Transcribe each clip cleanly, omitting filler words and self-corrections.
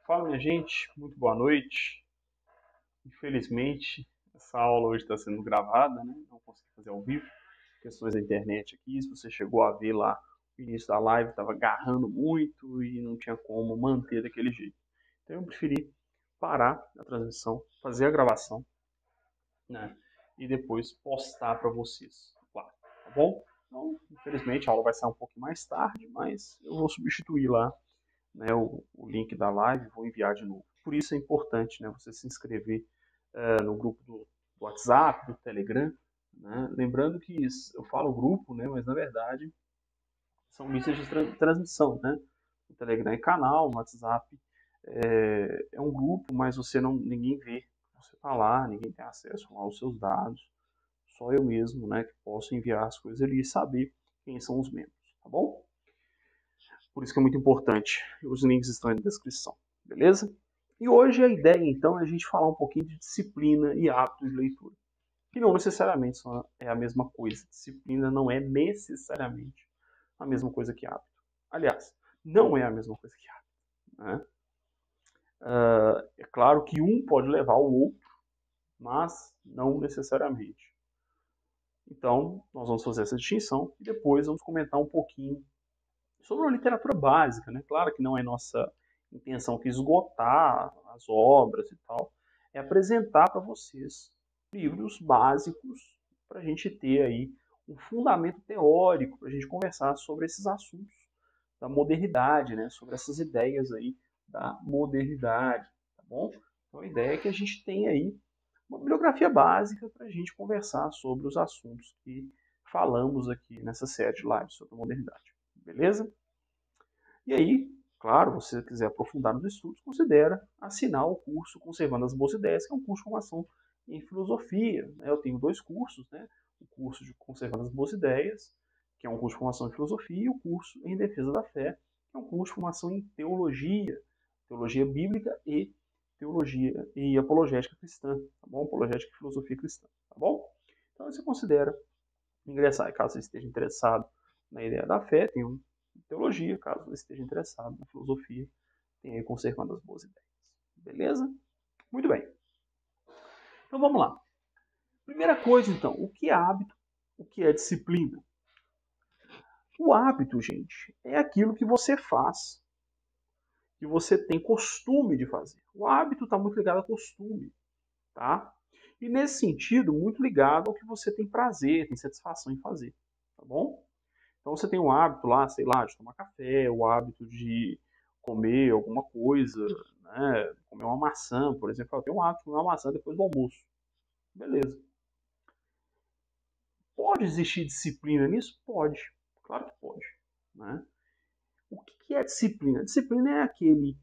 Fala, minha gente, muito boa noite. Infelizmente, essa aula hoje está sendo gravada, né? Não consegui fazer ao vivo, questões da internet aqui. Se você chegou a ver lá o início da live, estava agarrando muito e não tinha como manter daquele jeito. Então eu preferi parar a transmissão, fazer a gravação, né? E depois postar para vocês, claro, tá bom? Então, infelizmente, a aula vai sair um pouco mais tarde, mas eu vou substituir lá, né, o link da live, vou enviar de novo. Por isso é importante, né, você se inscrever no grupo do WhatsApp, do Telegram, né? Lembrando que eu falo grupo, né, mas na verdade são listas de transmissão, né? O Telegram é canal, no WhatsApp é um grupo, mas ninguém vê. Você está lá, ninguém tem acesso aos seus dados. Só eu mesmo, né, que posso enviar as coisas ali e saber quem são os membros, tá bom? Por isso que é muito importante. Os links estão aí na descrição, beleza? E hoje a ideia, então, é a gente falar um pouquinho de disciplina e hábito de leitura. Que não necessariamente é a mesma coisa. Disciplina não é necessariamente a mesma coisa que hábito. Aliás, não é a mesma coisa que hábito, né? É claro que um pode levar ao outro, mas não necessariamente. Então, nós vamos fazer essa distinção e depois vamos comentar um pouquinho sobre a literatura básica, né? Claro que não é nossa intenção aqui esgotar as obras e tal, é apresentar para vocês livros básicos para a gente ter aí um fundamento teórico, para a gente conversar sobre esses assuntos da modernidade, né? Sobre essas ideias aí da modernidade, tá bom? Então a ideia é que a gente tenha aí uma bibliografia básica para a gente conversar sobre os assuntos que falamos aqui nessa série de lives sobre a modernidade, beleza? E aí, claro, se você quiser aprofundar nos estudos, considera assinar o curso Conservando as Boas Ideias, que é um curso de formação em filosofia. Eu tenho dois cursos, né? O curso de Conservando as Boas Ideias, que é um curso de formação em filosofia, e o curso em Defesa da Fé, que é um curso de formação em teologia, teologia bíblica e teologia e apologética cristã, tá bom? Apologética e filosofia cristã, tá bom? Então você considera ingressar, e caso você esteja interessado na ideia da fé, tem um teologia, caso você esteja interessado na filosofia, tem aí Conservando as Boas Ideias. Beleza? Muito bem. Então vamos lá. Primeira coisa, então, o que é hábito? O que é disciplina? O hábito, gente, é aquilo que você faz, que você tem costume de fazer. O hábito está muito ligado a costume, tá? E nesse sentido, muito ligado ao que você tem prazer, tem satisfação em fazer, tá bom? Então você tem o hábito lá, sei lá, de tomar café, o hábito de comer alguma coisa, né? Comer uma maçã, por exemplo. Eu tenho o hábito de comer uma maçã depois do almoço. Beleza. Pode existir disciplina nisso? Pode. Claro que pode. Né? O que é disciplina? Disciplina é aquele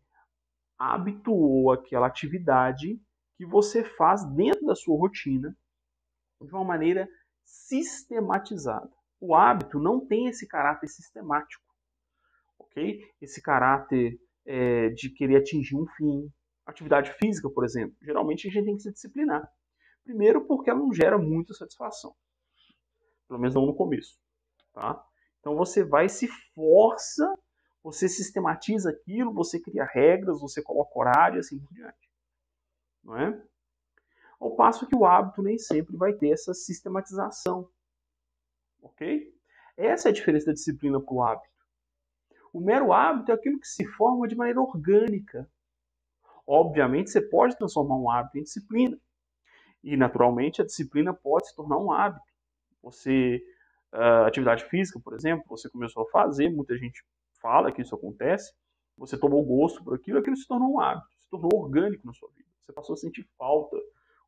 hábito ou aquela atividade que você faz dentro da sua rotina de uma maneira sistematizada. O hábito não tem esse caráter sistemático. Ok? Esse caráter de querer atingir um fim. Atividade física, por exemplo, geralmente a gente tem que se disciplinar. Primeiro porque ela não gera muita satisfação. Pelo menos não no começo. Tá? Então você vai se força, você sistematiza aquilo, você cria regras, você coloca horário e assim por diante. Não é? Ao passo que o hábito nem sempre vai ter essa sistematização. Ok? Essa é a diferença da disciplina para o hábito. O mero hábito é aquilo que se forma de maneira orgânica. Obviamente, você pode transformar um hábito em disciplina. E, naturalmente, a disciplina pode se tornar um hábito. Você, atividade física, por exemplo, você começou a fazer, muita gente fala que isso acontece, você tomou gosto por aquilo, aquilo se tornou um hábito, se tornou orgânico na sua vida. Você passou a sentir falta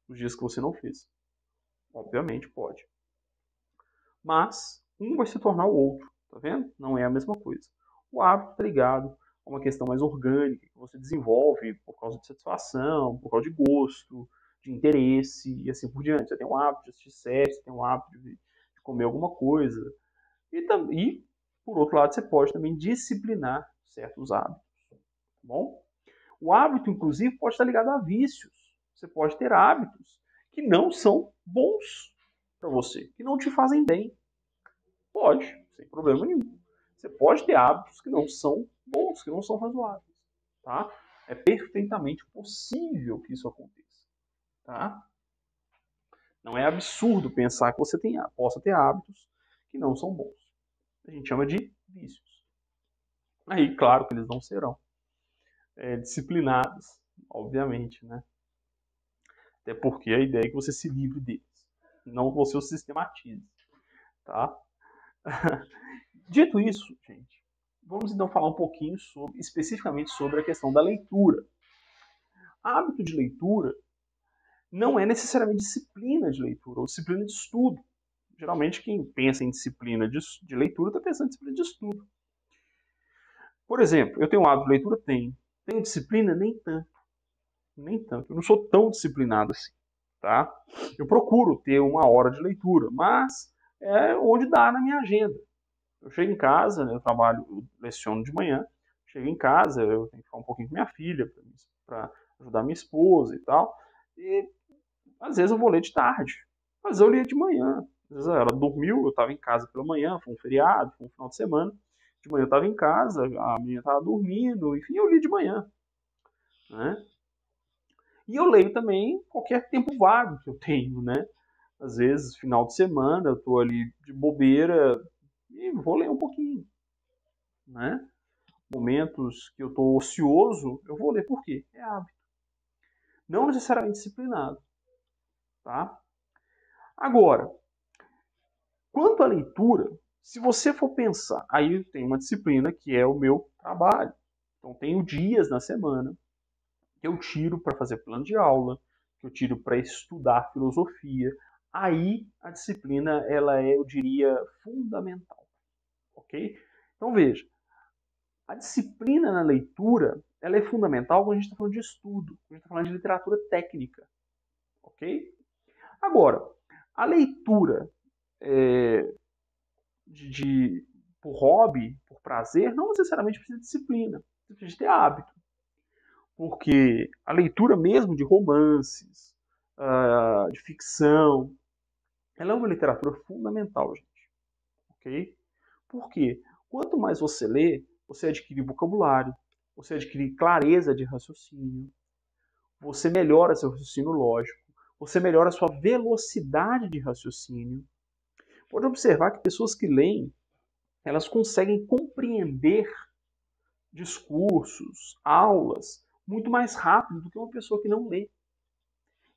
nos dias que você não fez. Obviamente, pode. Mas, um vai se tornar o outro, tá vendo? Não é a mesma coisa. O hábito está ligado a uma questão mais orgânica, que você desenvolve por causa de satisfação, por causa de gosto, de interesse e assim por diante. Você tem um hábito de assistir séries, você tem um hábito de comer alguma coisa. E, por outro lado, você pode também disciplinar certos hábitos. Tá bom? O hábito, inclusive, pode estar ligado a vícios. Você pode ter hábitos que não são bons para você, que não te fazem bem. Pode, sem problema nenhum. Você pode ter hábitos que não são bons, que não são razoáveis. Tá? É perfeitamente possível que isso aconteça, tá? Não é absurdo pensar que você possa ter hábitos que não são bons. A gente chama de vícios. Aí, claro que eles não serão disciplinados, obviamente, né? Até porque a ideia é que você se livre deles, não que você os sistematize, tá? Dito isso, gente, vamos então falar um pouquinho especificamente sobre a questão da leitura. Hábito de leitura não é necessariamente disciplina de leitura ou disciplina de estudo. Geralmente quem pensa em disciplina de leitura está pensando em disciplina de estudo. Por exemplo, eu tenho um hábito de leitura? Tenho. Tenho disciplina? Nem tanto. Nem tanto. Eu não sou tão disciplinado assim, tá? Eu procuro ter uma hora de leitura, mas é onde dá na minha agenda. Eu chego em casa, eu leciono de manhã, chego em casa, eu tenho que falar um pouquinho com minha filha, para ajudar minha esposa e tal, e às vezes eu vou ler de tarde, mas eu lia de manhã. Às vezes ela dormiu, eu estava em casa pela manhã, foi um feriado, foi um final de semana, de manhã eu estava em casa, a menina estava dormindo, enfim, eu li de manhã, né? E eu leio também qualquer tempo vago que eu tenho, né? Às vezes, final de semana, eu estou ali de bobeira e vou ler um pouquinho, né? Momentos que eu estou ocioso, eu vou ler. Por quê? É hábito. Não necessariamente disciplinado, tá? Agora, quanto à leitura, se você for pensar, aí tem uma disciplina que é o meu trabalho. Então, tenho dias na semana que eu tiro para fazer plano de aula, que eu tiro para estudar filosofia. Aí a disciplina, ela é, eu diria, fundamental, ok? Então veja, a disciplina na leitura, ela é fundamental quando a gente está falando de estudo, quando a gente está falando de literatura técnica, ok? Agora, a leitura é, por hobby, por prazer, não necessariamente precisa de disciplina, precisa de ter hábito. Porque a leitura mesmo de romances, de ficção, ela é uma literatura fundamental, gente. Ok? Por quê? Quanto mais você lê, você adquire vocabulário, você adquire clareza de raciocínio, você melhora seu raciocínio lógico, você melhora a sua velocidade de raciocínio. Pode observar que pessoas que leem, elas conseguem compreender discursos, aulas, muito mais rápido do que uma pessoa que não lê.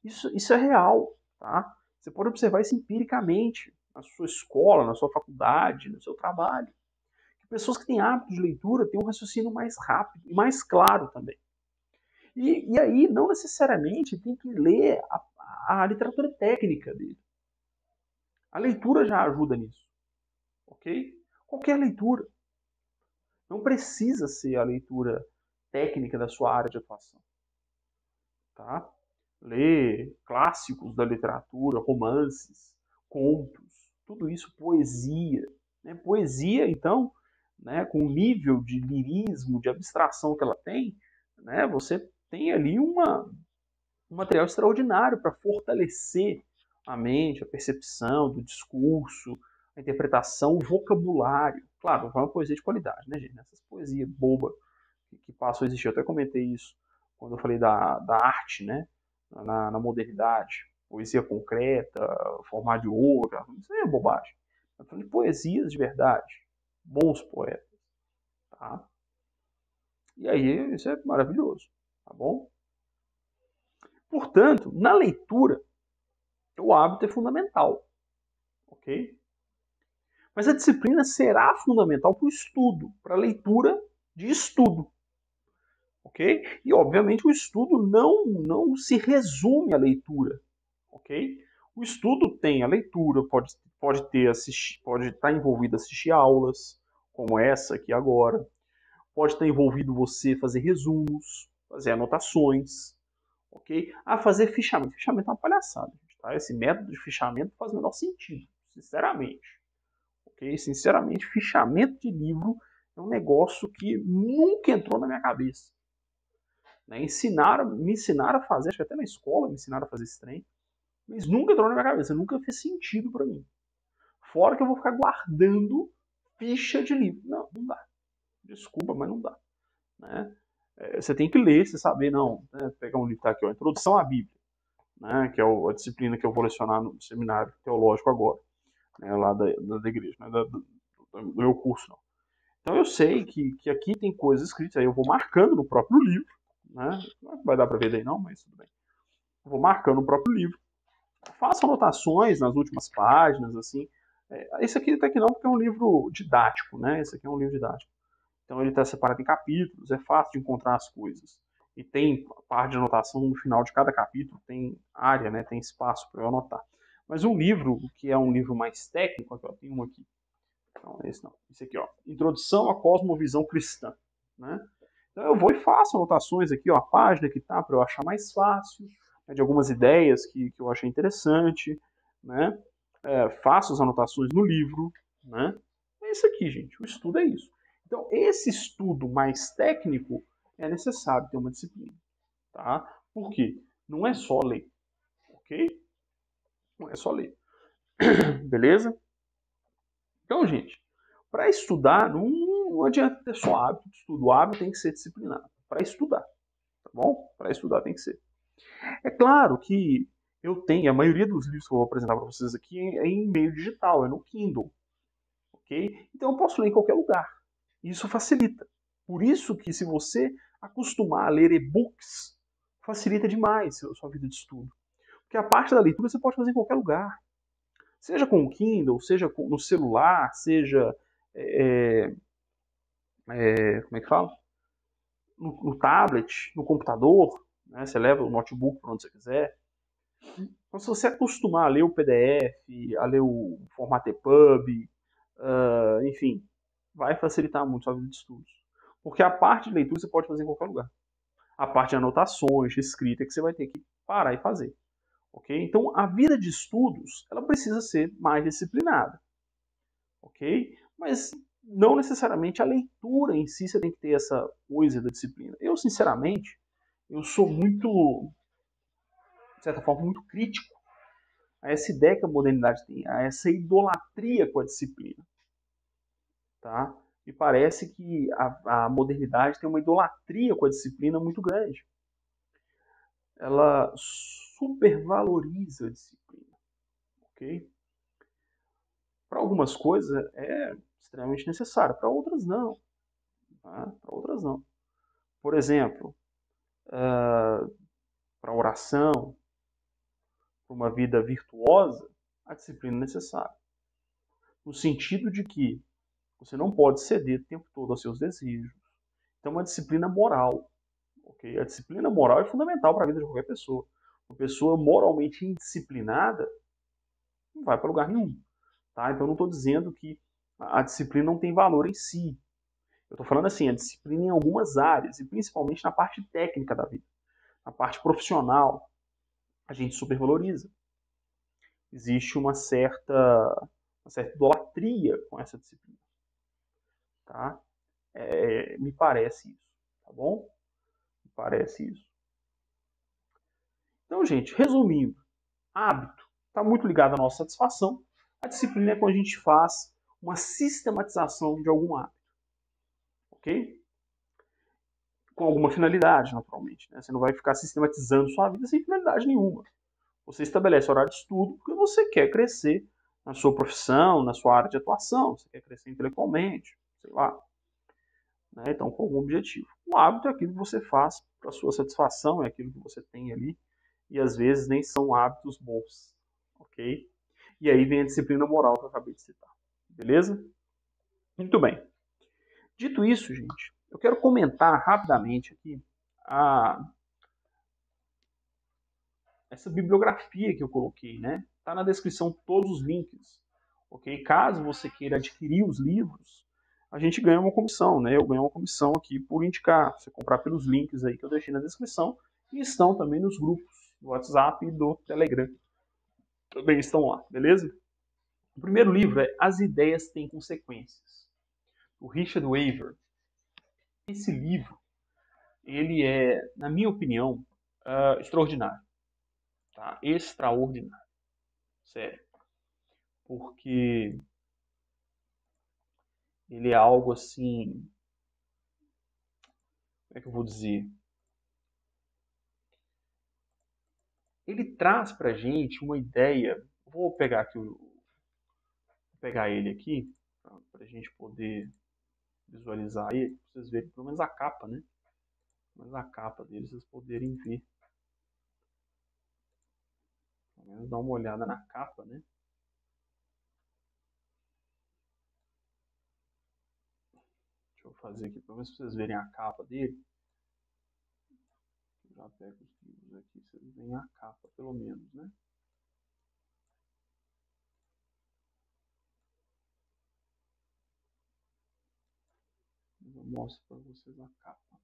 Isso é real, tá? Você pode observar isso empiricamente na sua escola, na sua faculdade, no seu trabalho. Pessoas que têm hábito de leitura têm um raciocínio mais rápido e mais claro também. E aí, não necessariamente tem que ler a literatura técnica dele. A leitura já ajuda nisso, ok? Qualquer leitura. Não precisa ser a leitura técnica da sua área de atuação, tá? Ler clássicos da literatura, romances, contos, tudo isso, poesia. Né? Poesia, então, né, com o nível de lirismo, de abstração que ela tem, né, você tem ali um material extraordinário para fortalecer a mente, a percepção do discurso, a interpretação, o vocabulário. Claro, não é uma poesia de qualidade, né, gente? Essas poesias boba que passam a existir. Eu até comentei isso quando eu falei da arte, né? Na modernidade. Poesia concreta, formar de ouro, isso aí é bobagem. Eu falando de poesias de verdade. Bons poetas. Tá? E aí, isso é maravilhoso. Tá bom? Portanto, na leitura, o hábito é fundamental. Ok? Mas a disciplina será fundamental para o estudo, para a leitura de estudo. Ok? E, obviamente, o estudo não se resume à leitura. Ok? O estudo tem a leitura, pode estar envolvido assistir aulas, como essa aqui agora. Pode estar envolvido você fazer resumos, fazer anotações, ok? Fazer fichamento. Fichamento é uma palhaçada, tá? Esse método de fichamento faz o menor sentido, sinceramente. Ok? Sinceramente, fichamento de livro é um negócio que nunca entrou na minha cabeça. Né? Me ensinaram a fazer, acho que até na escola me ensinaram a fazer esse trem, mas nunca entrou na minha cabeça, nunca fez sentido para mim. Fora que eu vou ficar guardando ficha de livro. Não dá. Desculpa, mas não dá. Né? você tem que ler, você saber, não, né, pegar um livro que tá aqui, ó, Introdução à Bíblia, né, que é a disciplina que eu vou lecionar no seminário teológico agora, né, lá da igreja, né, do meu curso, não. Então eu sei que aqui tem coisas escritas, aí eu vou marcando no próprio livro, né, não vai dar para ver daí não, mas tudo bem. Eu vou marcando no próprio livro, faço anotações nas últimas páginas, assim. Esse aqui até que não, porque é um livro didático, né, esse aqui é um livro didático. Então ele está separado em capítulos, é fácil de encontrar as coisas. E tem parte de anotação no final de cada capítulo, tem área, né, tem espaço para eu anotar. Mas um livro, que é um livro mais técnico, aqui, ó, tem um aqui. Não, esse não. Esse aqui, ó. Introdução à Cosmovisão Cristã. Né? Então eu vou e faço anotações aqui, ó, a página que tá, para eu achar mais fácil, né, de algumas ideias que eu achei interessante, né? Faço as anotações no livro, né? É isso aqui, gente. O estudo é isso. Então, esse estudo mais técnico é necessário ter uma disciplina, tá? Por quê? Não é só ler, ok? Não é só ler. Beleza? Então, gente, para estudar, não adianta ter só hábito de estudo. O hábito tem que ser disciplinado. Para estudar, tá bom? Para estudar tem que ser. É claro que eu tenho, a maioria dos livros que eu vou apresentar para vocês aqui é em meio digital, é no Kindle, ok? Então eu posso ler em qualquer lugar. Isso facilita. Por isso que se você acostumar a ler e-books, facilita demais a sua vida de estudo. Porque a parte da leitura você pode fazer em qualquer lugar. Seja com o Kindle, seja no celular, seja como é que fala? No tablet, no computador, né? Você leva o notebook para onde você quiser. Então, se você acostumar a ler o PDF, a ler o formato EPUB, enfim, vai facilitar muito a sua vida de estudos. Porque a parte de leitura você pode fazer em qualquer lugar. A parte de anotações, de escrita, que você vai ter que parar e fazer. Ok? Então, a vida de estudos, ela precisa ser mais disciplinada. Ok? Mas não necessariamente a leitura em si você tem que ter essa coisa da disciplina. Eu, sinceramente, eu sou muito, de certa forma, muito crítico a essa ideia que a modernidade tem, a essa idolatria com a disciplina. Tá? Me parece que a modernidade tem uma idolatria com a disciplina muito grande. Ela supervaloriza a disciplina. Ok? Para algumas coisas é extremamente necessário, para outras não. Tá? Para outras não. Por exemplo, para oração, para uma vida virtuosa, a disciplina é necessária. No sentido de que você não pode ceder o tempo todo aos seus desejos. Então, uma disciplina moral. Okay? A disciplina moral é fundamental para a vida de qualquer pessoa. Uma pessoa moralmente indisciplinada não vai para lugar nenhum. Tá? Então, não estou dizendo que a disciplina não tem valor em si. Eu estou falando assim, a disciplina em algumas áreas, e principalmente na parte técnica da vida. Na parte profissional, a gente supervaloriza. Existe uma certa idolatria com essa disciplina. Tá? Me parece isso. Tá bom? Me parece isso. Então, gente, resumindo, hábito está muito ligado à nossa satisfação. A disciplina é quando a gente faz uma sistematização de algum hábito. Ok? Com alguma finalidade, naturalmente. Né? Você não vai ficar sistematizando sua vida sem finalidade nenhuma. Você estabelece horário de estudo porque você quer crescer na sua profissão, na sua área de atuação, você quer crescer intelectualmente, sei lá. Né? Então, com algum objetivo. O hábito é aquilo que você faz para sua satisfação, é aquilo que você tem ali, e às vezes nem são hábitos bons. Ok? E aí vem a disciplina moral que eu acabei de citar. Beleza? Muito bem. Dito isso, gente, eu quero comentar rapidamente aqui essa bibliografia que eu coloquei, né? Está na descrição todos os links. Ok? Caso você queira adquirir os livros, a gente ganha uma comissão, né? Eu ganho uma comissão aqui por indicar. Você comprar pelos links aí que eu deixei na descrição e estão também nos grupos do WhatsApp e do Telegram. Também estão lá, beleza? O primeiro livro é As Ideias Têm Consequências, do Richard Weaver. Esse livro, ele é, na minha opinião, extraordinário. Tá? Extraordinário. Sério. Porque ele é algo assim é que eu vou dizer? Ele traz para a gente uma ideia. Vou pegar aqui, pegar ele aqui, para a gente poder visualizar aí, pra vocês verem pelo menos a capa, né? Pelo menos a capa dele, vocês poderem ver. Pelo menos dar uma olhada na capa, né? Deixa eu fazer aqui, pelo menos para vocês verem a capa dele. Eu já pego os livros aqui, vocês veem a capa, pelo menos, né? Eu mostro para vocês a capa.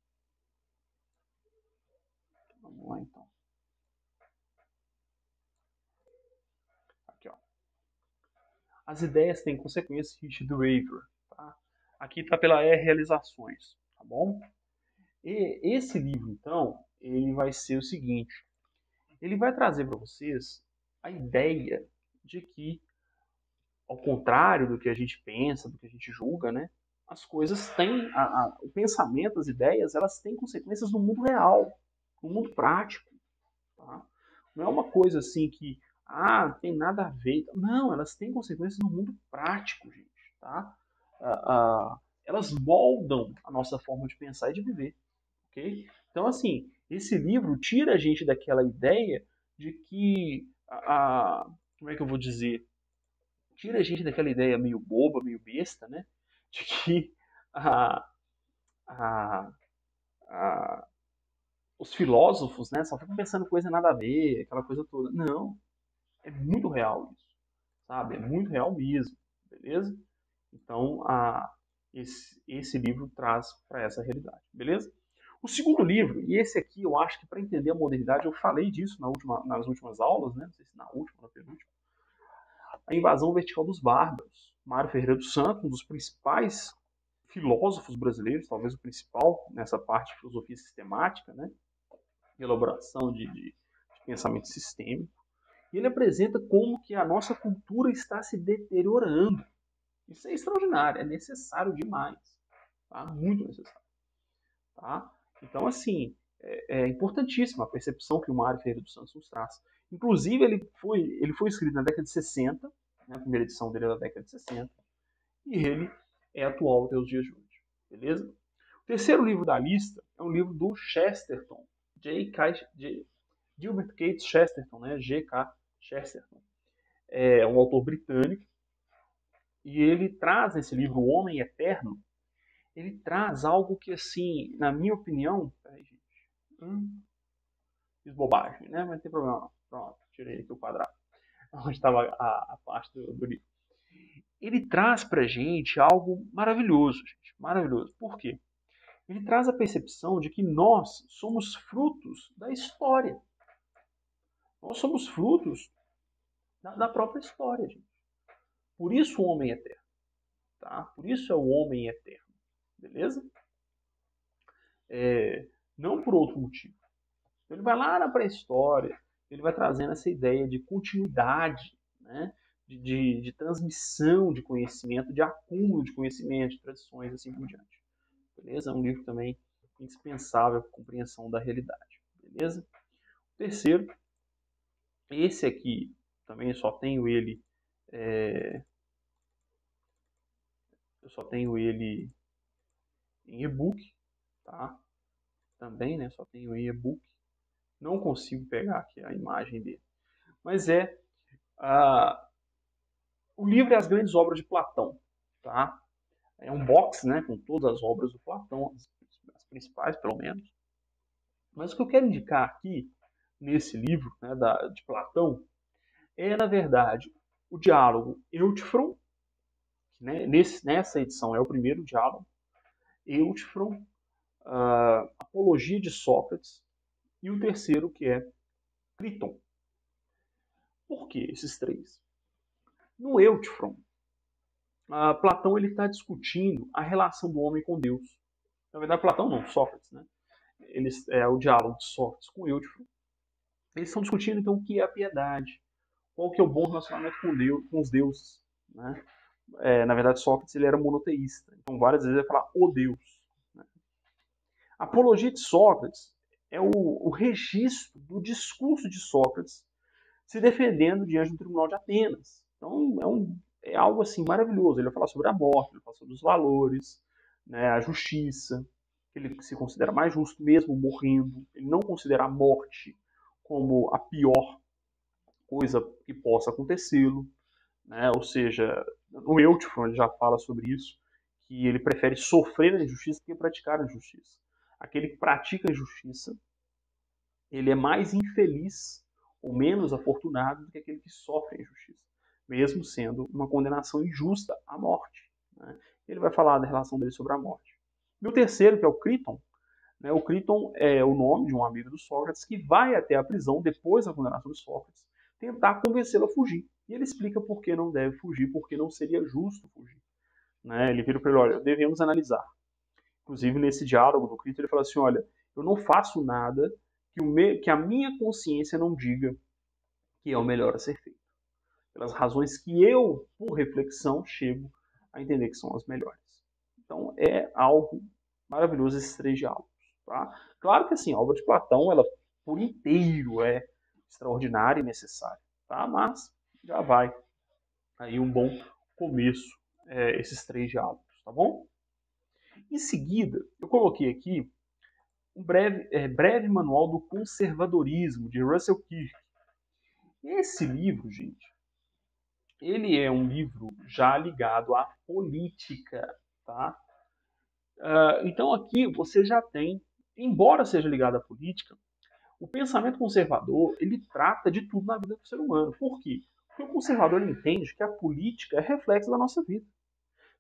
Vamos lá, então. Aqui, ó. As ideias têm consequências do Raver, tá? Aqui está pela E Realizações, tá bom? E esse livro, então, ele vai ser o seguinte. Ele vai trazer para vocês a ideia de que, ao contrário do que a gente pensa, do que a gente julga, né? As coisas têm, o pensamento, as ideias, elas têm consequências no mundo real, no mundo prático, tá? Não é uma coisa assim que, tem nada a ver. Não, elas têm consequências no mundo prático, gente, tá? Elas moldam a nossa forma de pensar e de viver, ok? Então, assim, esse livro tira a gente daquela ideia de que, como é que eu vou dizer? Tira a gente daquela ideia meio boba, meio besta, né? De que a, a, a, os filósofos, né, só ficam pensando coisa nada a ver, aquela coisa toda. Não, é muito real isso, sabe? É muito real mesmo, beleza? Então, esse livro traz para essa realidade, beleza? O segundo livro, e esse aqui eu acho que para entender a modernidade, eu falei disso nas últimas aulas, né? Não sei se na última ou na penúltima. A Invasão Vertical dos Bárbaros. Mário Ferreira dos Santos, um dos principais filósofos brasileiros, talvez o principal nessa parte de filosofia sistemática, né? Elaboração de pensamento sistêmico. E ele apresenta como que a nossa cultura está se deteriorando. Isso é extraordinário, é necessário demais, tá? Muito necessário, tá? Então, assim, é importantíssima a percepção que o Mário Ferreira dos Santos nos traz. Inclusive, ele foi escrito na década de 60, né? A primeira edição dele é da década de 60, e ele é atual até os dias de hoje, beleza? O terceiro livro da lista é um livro do Chesterton, Gilbert Keith Chesterton, né? G.K. Chesterton. É um autor britânico, e ele traz nesse livro O Homem Eterno, ele traz algo que, assim, na minha opinião... Peraí, gente. Fiz bobagem, né? Mas não tem problema não. Pronto, tirei aqui o quadrado. Onde estava a parte do livro. Ele traz pra gente algo maravilhoso, gente. Maravilhoso. Por quê? Ele traz a percepção de que nós somos frutos da história. Nós somos frutos da própria história, gente. Por isso o homem é eterno. Tá? Por isso é o homem eterno. Beleza? Não por outro motivo. Ele vai lá na pré-história, ele vai trazendo essa ideia de continuidade, né? de transmissão de conhecimento, de acúmulo de conhecimento, de tradições, assim por diante. Beleza? É um livro também indispensável para a compreensão da realidade. Beleza? O terceiro, esse aqui, também só tenho ele, eu só tenho ele em e-book, tá? Também, né? Só tenho em e-book. Não consigo pegar aqui a imagem dele. Mas o livro é As Grandes Obras de Platão, tá? É um box, né, com todas as obras do Platão, as principais, pelo menos. Mas o que eu quero indicar aqui, nesse livro, né, de Platão, é, na verdade, o diálogo Eutfron, que, né, nessa edição é o primeiro diálogo, Eutfron, Apologia de Sócrates, e o terceiro, que é Criton. Por que esses três? No Eutfron, Platão está discutindo a relação do homem com Deus. Na verdade, Platão não, Sócrates, né? O diálogo de Sócrates com Eutfron. Eles estão discutindo, então, o que é a piedade, qual que é o bom relacionamento com Deus, com os deuses, né? Na verdade, Sócrates ele era monoteísta, então várias vezes ele vai falar o Deus, né? A Apologia de Sócrates é o registro do discurso de Sócrates se defendendo diante do Tribunal de Atenas. Então, é algo assim maravilhoso. Ele vai falar sobre a morte, ele vai falar sobre os valores, né, a justiça, que ele se considera mais justo mesmo morrendo. Ele não considera a morte como a pior coisa que possa acontecê-lo, né? Ou seja, o Euthyphron ele já fala sobre isso, que ele prefere sofrer a injustiça do que praticar a injustiça. Aquele que pratica a injustiça, ele é mais infeliz ou menos afortunado do que aquele que sofre a injustiça, mesmo sendo uma condenação injusta à morte, né? Ele vai falar da relação dele sobre a morte. E o terceiro, que é o Criton, né? O Criton é o nome de um amigo do Sócrates que vai até a prisão depois da condenação de Sócrates tentar convencê-lo a fugir. E ele explica por que não deve fugir, porque não seria justo fugir, né? Ele vira para ele, olha, devemos analisar. Inclusive, nesse diálogo do Criton, ele fala assim, olha, eu não faço nada que a minha consciência não diga que é o melhor a ser feito. Pelas razões que eu, por reflexão, chego a entender que são as melhores. Então, é algo maravilhoso esses três diálogos. Tá? Claro que assim, a obra de Platão, ela por inteiro é extraordinária e necessária. Tá? Mas já vai aí um bom começo esses três diálogos. Tá bom? Em seguida, eu coloquei aqui um breve manual do conservadorismo, de Russell Kirk. Esse livro, gente, ele é um livro já ligado à política, tá? Então aqui você já tem, embora seja ligado à política, o pensamento conservador, ele trata de tudo na vida do ser humano. Por quê? Porque o conservador ele entende que a política é reflexo da nossa vida.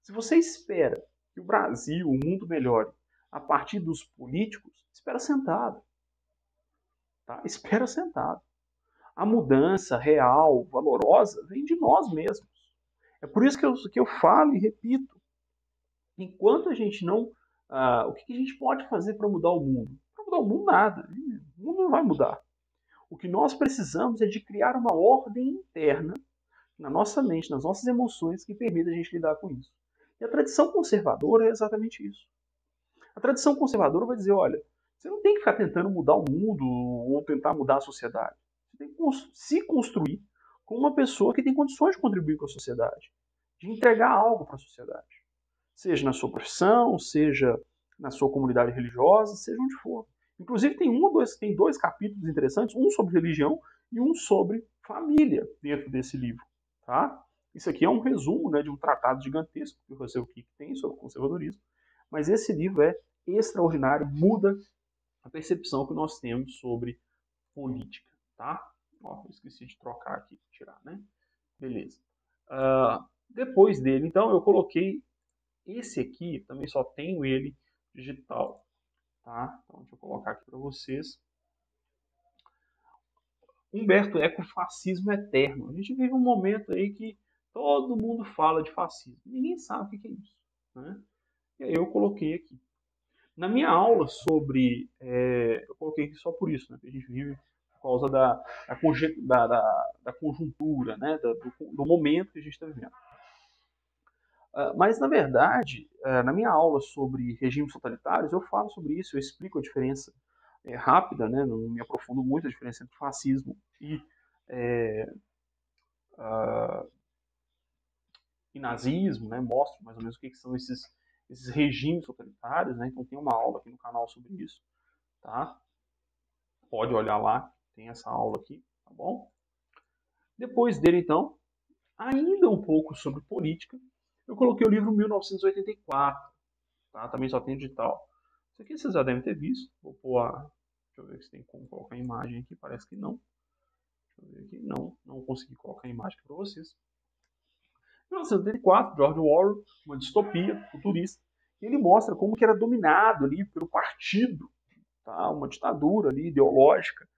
Se você espera que o Brasil, o mundo melhore a partir dos políticos, espera sentado. Tá? Espera sentado. A mudança real, valorosa, vem de nós mesmos. É por isso que eu falo e repito. Enquanto a gente não... o que a gente pode fazer para mudar o mundo? Para mudar o mundo, nada. O mundo não vai mudar. O que nós precisamos é de criar uma ordem interna na nossa mente, nas nossas emoções, que permita a gente lidar com isso. E a tradição conservadora é exatamente isso. A tradição conservadora vai dizer, olha, você não tem que ficar tentando mudar o mundo ou tentar mudar a sociedade. Você tem que se construir como uma pessoa que tem condições de contribuir com a sociedade, de entregar algo para a sociedade. Seja na sua profissão, seja na sua comunidade religiosa, seja onde for. Inclusive tem dois capítulos interessantes, um sobre religião e um sobre família dentro desse livro. Tá? Isso aqui é um resumo, né, de um tratado gigantesco que o Russell Kirk tem sobre o conservadorismo, mas esse livro é extraordinário, muda a percepção que nós temos sobre política. Tá? Ó, eu esqueci de trocar aqui, tirar, né? Beleza. Depois dele, então, eu coloquei esse aqui, também só tenho ele digital. Tá? Então, deixa eu colocar aqui para vocês. Humberto Eco, Fascismo Eterno. A gente vive um momento aí que todo mundo fala de fascismo. Ninguém sabe o que é isso. Né? E aí eu coloquei aqui. Na minha aula sobre... eu coloquei aqui só por isso, né? Que a gente vive por causa da conjuntura, né? Do momento que a gente está vivendo. Mas, na verdade, na minha aula sobre regimes totalitários, eu falo sobre isso, eu explico a diferença rápida, né? Não me aprofundo muito a diferença entre fascismo e nazismo, né? Mostro mais ou menos o que são esses regimes totalitários, né? Então tem uma aula aqui no canal sobre isso, tá? Pode olhar lá, tem essa aula aqui, tá bom? Depois dele, então, ainda um pouco sobre política, eu coloquei o livro 1984, tá? Também só tem digital. Isso aqui vocês já devem ter visto. Vou pôr deixa eu ver se tem como colocar a imagem aqui, parece que não. Deixa eu ver aqui, não consegui colocar a imagem para vocês. 1984, George Orwell, uma distopia futurista, ele mostra como que era dominado ali pelo partido, tá? Uma ditadura ali ideológica,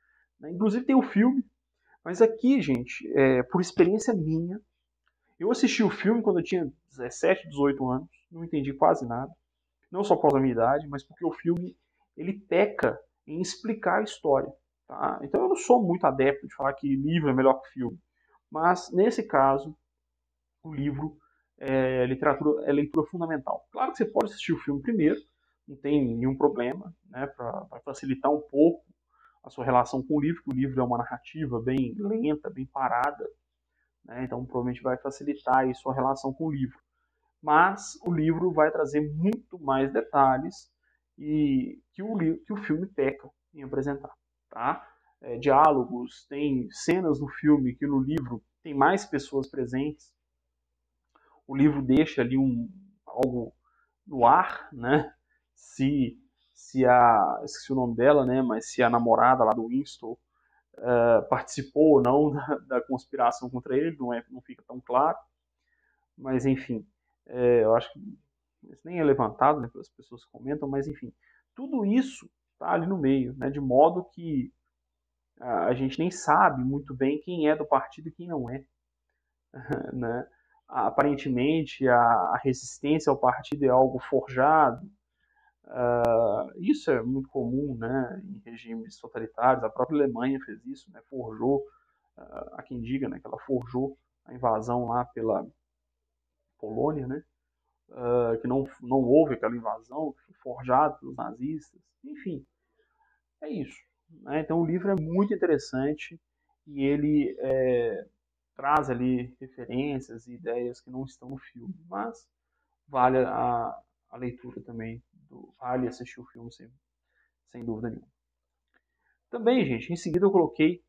né? Inclusive tem o filme, mas aqui, gente, por experiência minha, eu assisti o filme quando eu tinha 17, 18 anos, não entendi quase nada, não só por causa da minha idade, mas porque o filme ele peca em explicar a história, tá? Então eu não sou muito adepto de falar que livro é melhor que filme, mas nesse caso o livro é leitura fundamental. Claro que você pode assistir o filme primeiro, não tem nenhum problema, né, para facilitar um pouco a sua relação com o livro, que o livro é uma narrativa bem lenta, bem parada, né, então provavelmente vai facilitar aí sua relação com o livro. Mas o livro vai trazer muito mais detalhes e que o filme peca em apresentar, tá? Diálogos, tem cenas no filme que no livro tem mais pessoas presentes. O livro deixa ali algo no ar, né? Se esqueci o nome dela, né? Mas se a namorada lá do Winston participou ou não da conspiração contra ele, não fica tão claro. Mas enfim, eu acho que isso nem é levantado, né, pelas pessoas que comentam, mas enfim, tudo isso está ali no meio, né, de modo que a gente nem sabe muito bem quem é do partido e quem não é, né? Aparentemente a resistência ao partido é algo forjado. Isso é muito comum, né, em regimes totalitários. A própria Alemanha fez isso, né, forjou, há quem diga, né, que ela forjou a invasão lá pela Polônia, né, que não houve aquela invasão, que foi forjado pelos nazistas. Enfim, é isso, né? Então o livro é muito interessante e ele traz ali referências e ideias que não estão no filme, mas vale a leitura também, vale assistir o filme sem dúvida nenhuma. Também, gente, em seguida eu coloquei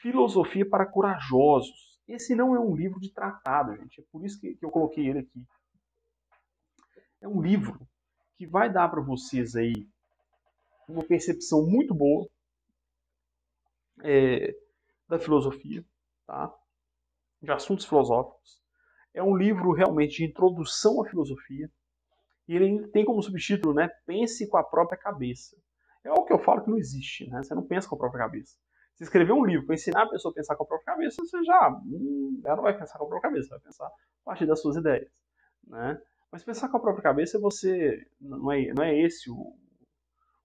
Filosofia para Corajosos. Esse não é um livro de tratado, gente, é por isso que eu coloquei ele aqui. É um livro que vai dar para vocês aí uma percepção muito boa é, da filosofia, tá? De assuntos filosóficos. É um livro realmente de introdução à filosofia e ele tem como subtítulo, né, Pense com a própria cabeça. É algo que eu falo que não existe, né? Você não pensa com a própria cabeça. Se escrever um livro para ensinar a pessoa a pensar com a própria cabeça, ela não vai pensar com a própria cabeça, vai pensar a partir das suas ideias, né? Mas pensar com a própria cabeça não é esse o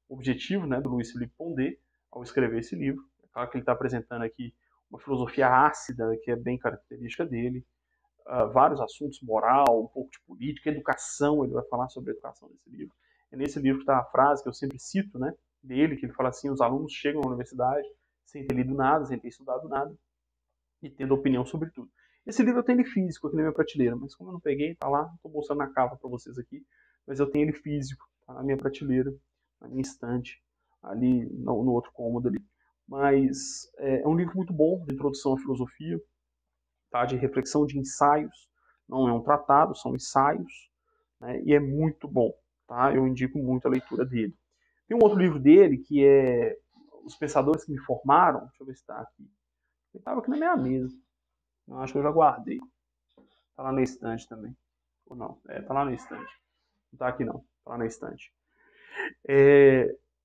objetivo, né, do Luiz Felipe Pondé ao escrever esse livro. É claro que ele está apresentando aqui uma filosofia ácida, que é bem característica dele, vários assuntos, moral, um pouco de política, educação, ele vai falar sobre educação nesse livro. É nesse livro que está a frase que eu sempre cito, né, dele, que ele fala assim, os alunos chegam à universidade sem ter lido nada, sem ter estudado nada, e tendo opinião sobre tudo. Esse livro eu tenho ele físico aqui na minha prateleira, mas como eu não peguei, tá lá, estou mostrando na capa para vocês aqui, mas eu tenho ele físico, tá na minha prateleira, na minha estante, ali no outro cômodo ali. Mas é um livro muito bom de introdução à filosofia, tá? De reflexão, de ensaios. Não é um tratado, são ensaios, né? E é muito bom, tá? Eu indico muito a leitura dele. Tem um outro livro dele que é Os Pensadores que Me Formaram. Deixa eu ver se está aqui. Ele estava aqui na minha mesa. Eu acho que eu já guardei. Está lá na estante também. Ou não? Está lá na estante. Não está aqui não. Está lá na estante.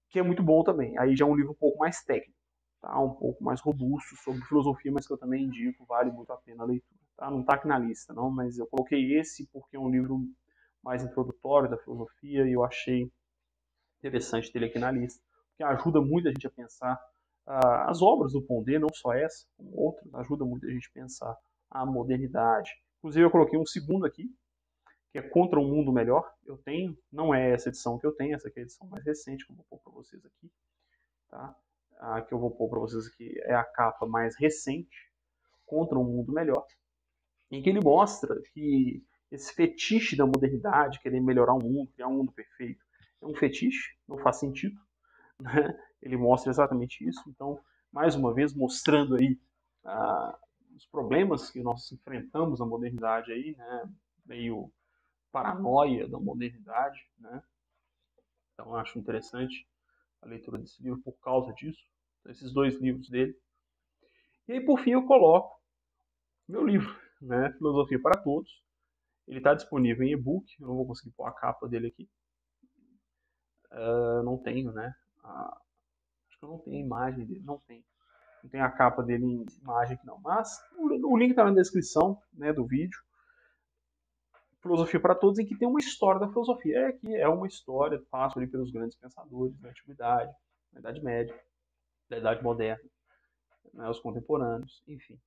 Que é muito bom também. Aí já é um livro um pouco mais técnico, tá? Um pouco mais robusto sobre filosofia, mas que eu também indico, vale muito a pena a leitura. Tá? Não está aqui na lista, não, mas eu coloquei esse porque é um livro mais introdutório da filosofia e eu achei interessante ter ele aqui na lista, porque ajuda muito a gente a pensar as obras do Pondé, não só essa, como outras, ajuda muito a gente a pensar a modernidade. Inclusive eu coloquei um segundo aqui, que é Contra um Mundo Melhor. Eu tenho, não é essa edição que eu tenho, essa aqui é a edição mais recente que eu vou pôr para vocês aqui, tá? A que eu vou pôr para vocês aqui é a capa mais recente, Contra um Mundo Melhor, em que ele mostra que esse fetiche da modernidade, querer melhorar o mundo, criar um mundo perfeito, é um fetiche, não faz sentido, né? Ele mostra exatamente isso. Então, mais uma vez, mostrando aí os problemas que nós enfrentamos na modernidade aí, né? Meio paranoia da modernidade, né? Então acho interessante a leitura desse livro por causa disso, esses dois livros dele. E aí por fim eu coloco meu livro, né, Filosofia para Todos. Ele está disponível em e-book, eu não vou conseguir pôr a capa dele aqui. Eu não tenho, né? Acho que eu não tenho a imagem dele, não tem. Não tem a capa dele em imagem aqui não. Mas o link está na descrição, né, do vídeo. Filosofia para Todos, em que tem uma história da filosofia. Que é uma história, passa ali pelos grandes pensadores da antiguidade, da Idade Média, da Idade Moderna, né, os contemporâneos, enfim.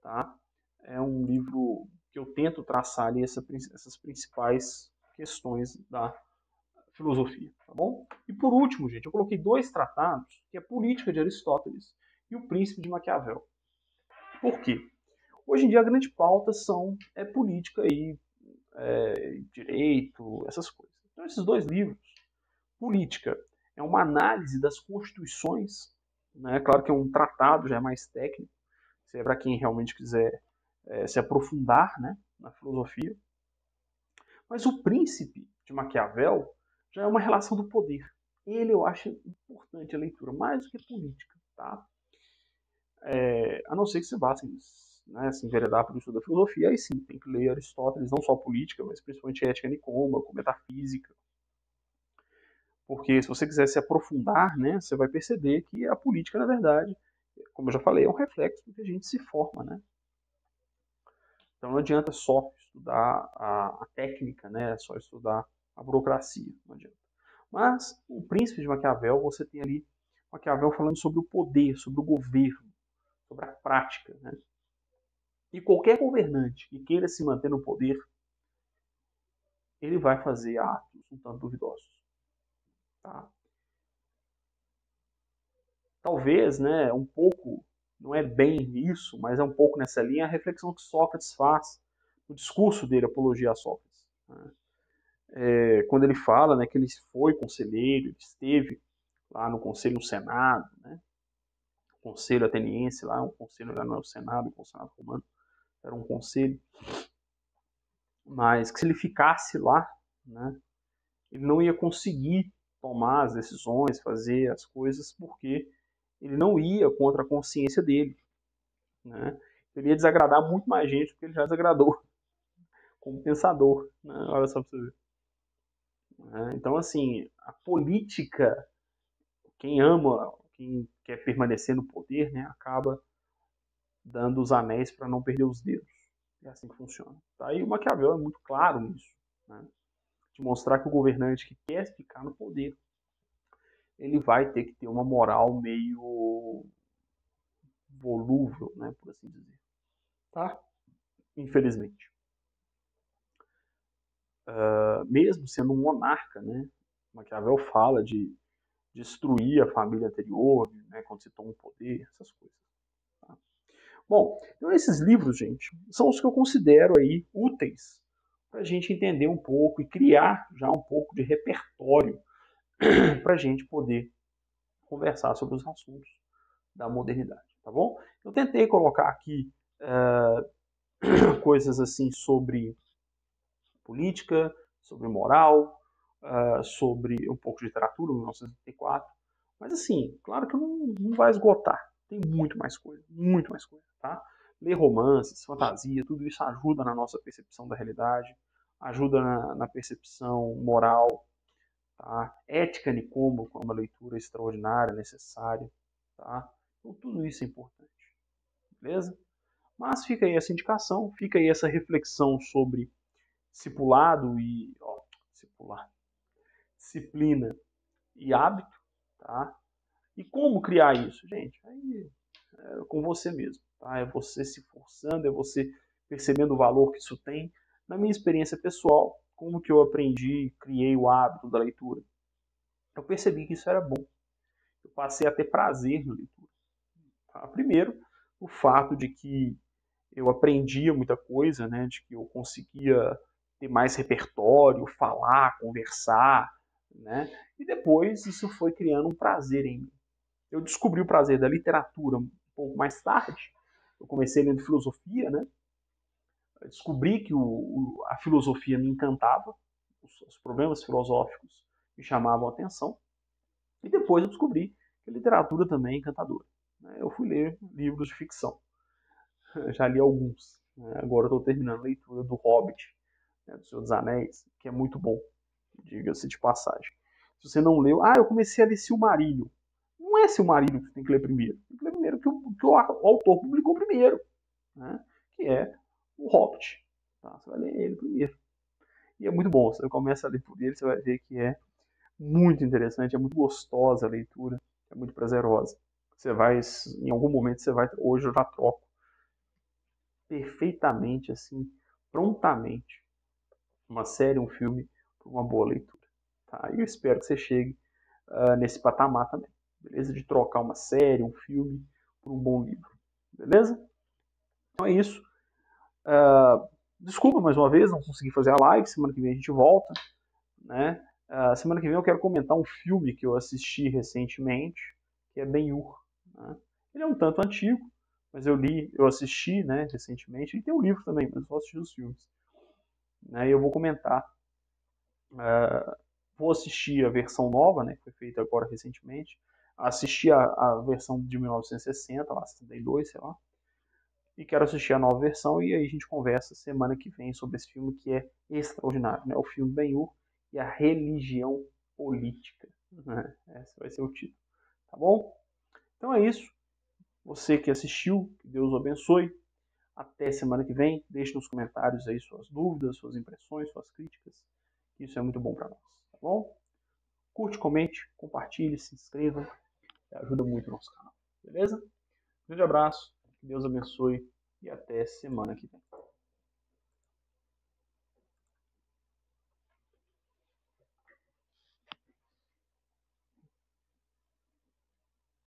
Tá? É um livro que eu tento traçar ali essas principais questões da filosofia, tá bom? E por último, gente, eu coloquei 2 tratados, que é a Política de Aristóteles e o Príncipe de Maquiavel. Por quê? Hoje em dia a grande pauta é política e direito, essas coisas. Então esses 2 livros, Política é uma análise das constituições, né? Claro que é um tratado, já é mais técnico, isso é para quem realmente quiser se aprofundar, né, na filosofia. Mas o Príncipe de Maquiavel já é uma relação do poder. Ele eu acho importante a leitura, mais do que política, tá? A não ser que você vá assim, né, se enveredar para o estudo da filosofia, aí sim, tem que ler Aristóteles, não só política, mas principalmente ética nicômaco, metafísica. Porque se você quiser se aprofundar, né, você vai perceber que a política, na verdade, como eu já falei, é um reflexo do que a gente se forma, né? Então não adianta só estudar a técnica, né, só estudar a burocracia, não adianta. Mas o Príncipe de Maquiavel, você tem ali Maquiavel falando sobre o poder, sobre o governo, sobre a prática, né? E qualquer governante que queira se manter no poder, ele vai fazer atos um tanto duvidosos. Tá? Talvez, né, um pouco, não é bem isso, mas é um pouco nessa linha a reflexão que Sócrates faz no discurso dele, Apologia a Sócrates. Né? Quando ele fala, né, que ele foi conselheiro, ele esteve lá no conselho, no Senado, né, o conselho ateniense lá, um conselho lá não é o Senado, o Senado romano, era um conselho, mas que se ele ficasse lá, né, ele não ia conseguir tomar as decisões, fazer as coisas, porque ele não ia contra a consciência dele, né? Ele ia desagradar muito mais gente do que ele já desagradou como pensador, né? Olha só pra você ver. Então, assim, a política, quem ama, quem quer permanecer no poder, né, acaba dando os anéis para não perder os dedos. É assim que funciona. Tá? E o Maquiavel é muito claro nisso, né? De mostrar que o governante que quer ficar no poder, ele vai ter que ter uma moral meio volúvel, né, por assim dizer. Tá? Infelizmente. Mesmo sendo um monarca, né, Maquiavel fala de destruir a família anterior, né, quando se toma o poder, essas coisas. Tá? Bom, então esses livros, gente, são os que eu considero aí úteis para a gente entender um pouco e criar já um pouco de repertório para a gente poder conversar sobre os assuntos da modernidade, tá bom? Eu tentei colocar aqui coisas assim sobre política, sobre moral, sobre um pouco de literatura, 1984, mas assim, claro que não vai esgotar, tem muito mais coisa, tá? Ler romances, fantasia, tudo isso ajuda na nossa percepção da realidade, ajuda na percepção moral, tá? Ética Nicômaco é uma leitura extraordinária, necessária, tá? Então tudo isso é importante, beleza? Mas fica aí essa indicação, fica aí essa reflexão sobre discipulado e disciplina e hábito, tá? E como criar isso, gente? Aí é com você mesmo, tá? É você se forçando, é você percebendo o valor que isso tem. Na minha experiência pessoal, como que eu aprendi, criei o hábito da leitura? Eu percebi que isso era bom. Eu passei a ter prazer na leitura. Tá? Primeiro, o fato de que eu aprendia muita coisa, né? De que eu conseguia ter mais repertório, falar, conversar, né? E depois isso foi criando um prazer em mim. Eu descobri o prazer da literatura um pouco mais tarde. Eu comecei lendo filosofia, né? Eu descobri que a filosofia me encantava, os problemas filosóficos me chamavam a atenção. E depois eu descobri que a literatura também é encantadora. Eu fui ler livros de ficção. Eu já li alguns. Agora eu estou terminando a leitura do Hobbit, né, do Senhor dos Anéis, que é muito bom, diga-se de passagem. Se você não leu, eu comecei a ler Silmarillion. Não é Silmarillion que você tem que ler primeiro. Tem que ler primeiro que o autor publicou primeiro, né, que é o Hobbit. Tá? Você vai ler ele primeiro. E é muito bom. Você começa a ler por ele, você vai ver que é muito interessante, é muito gostosa a leitura, é muito prazerosa. Você vai, em algum momento, você vai. Hoje eu já troco perfeitamente, assim, prontamente, uma série, um filme, por uma boa leitura. tá? E eu espero que você chegue nesse patamar também, beleza? De trocar uma série, um filme por um bom livro, beleza? Então é isso. Desculpa mais uma vez, não consegui fazer a live. Semana que vem a gente volta, né? Semana que vem eu quero comentar um filme que eu assisti recentemente, que é Ben-Hur. Né? Ele é um tanto antigo, mas eu assisti, né, recentemente. E tem um livro também, mas eu só assisti os filmes. Né? E eu vou comentar. Vou assistir a versão nova, né, que foi feita agora recentemente. Assisti a versão de 1960, lá, 62, sei lá. E quero assistir a nova versão e aí a gente conversa semana que vem sobre esse filme que é extraordinário, né? O filme Ben-Hur e a religião política. Né? Esse vai ser o título, tá bom? Então é isso. Você que assistiu, que Deus o abençoe. Até semana que vem. Deixe nos comentários aí suas dúvidas, suas impressões, suas críticas. Isso é muito bom para nós, tá bom? Curte, comente, compartilhe, se inscreva. Ajuda muito o nosso canal, beleza? Grande abraço, que Deus abençoe e até semana que vem.